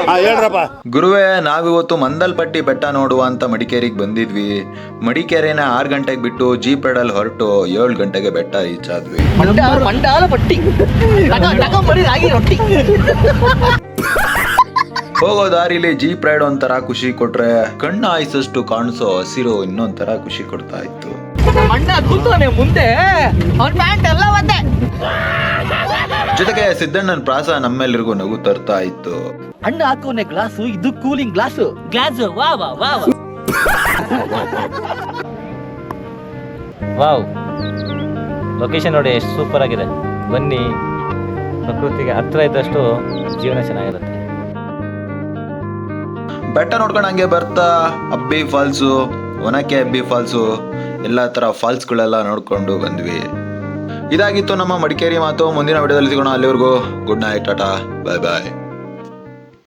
ಹೇಳ್ರಪ್ಪ. ಗುರುವೇ, ನಾವಿವತ್ತು ಮಂದಲ್ಪಟ್ಟಿ ಬೆಟ್ಟ ನೋಡುವ ಅಂತ ಮಡಿಕೇರಿಗೆ ಬಂದಿದ್ವಿ. ಮಡಿಕೇರಿನ 6 ಗಂಟೆಗೆ ಬಿಟ್ಟು ಜೀಪ್ ರೈಡಲ್ಲಿ ಹೊರಟು 7 ಗಂಟೆಗೆ ಬೆಟ್ಟ ರೀಚ್ ಆದ್ವಿ. ಹೋಗೋ ದಾರಿಲಿ ಜೀಪ್ ರೈಡ್ ಒಂಥರ ಖುಷಿ ಕೊಟ್ರೆ, ಕಣ್ಣು ಆಯ್ಸಷ್ಟು ಕಾಣಿಸೋ ಹಸಿರು ಇನ್ನೊಂಥರ ಖುಷಿ ಕೊಡ್ತಾ ಇತ್ತು. ಮುಂದೆ ಜೊತೆಗೆ ಸಿದ್ದಣ್ಣನ ಪ್ರಾಸ ನಮ್ಮೆಲ್ಲರಿಗೂ ನಗು ತರ್ತಾ ಇತ್ತು. ಅಣ್ಣ ಹಾಕೋನೆ ಗ್ಲಾಸು, ಇದು ಕೂಲಿಂಗ್ ಗ್ಲಾಸು. ವಾವ್, ಲೊಕೇಶನ್ ನೋಡಿ ಎಷ್ಟು ಸೂಪರ್ ಆಗಿದೆ. ಬನ್ನಿ, ಪ್ರಕೃತಿಗೆ ಹತ್ರ ಇದ್ದಷ್ಟು ಜೀವನ ಚೆನ್ನಾಗಿರುತ್ತೆ. ಬೆಟ್ಟ ನೋಡ್ಕೊಂಡು ಹಂಗೆ ಬರ್ತಾ ಅಬ್ಬಿ ಫಾಲ್ಸು, ಒನಕೆ ಅಬ್ಬಿ ಫಾಲ್ಸು, ಎಲ್ಲ ತರ ಫಾಲ್ಸ್ಗಳೆಲ್ಲ ನೋಡ್ಕೊಂಡು ಬಂದ್ವಿ. ಇದಾಗಿತ್ತು ನಮ್ಮ ಮಡಿಕೇರಿ ಮಾತು. ಮುಂದಿನ ವಿಡಿಯೋದಲ್ಲಿ ಸಿಗೋಣ. ಅಲ್ಲಿವರೆಗೂ ಗುಡ್ ನೈಟ್, ಟಾಟಾ, ಬಾಯ್ ಬಾಯ್.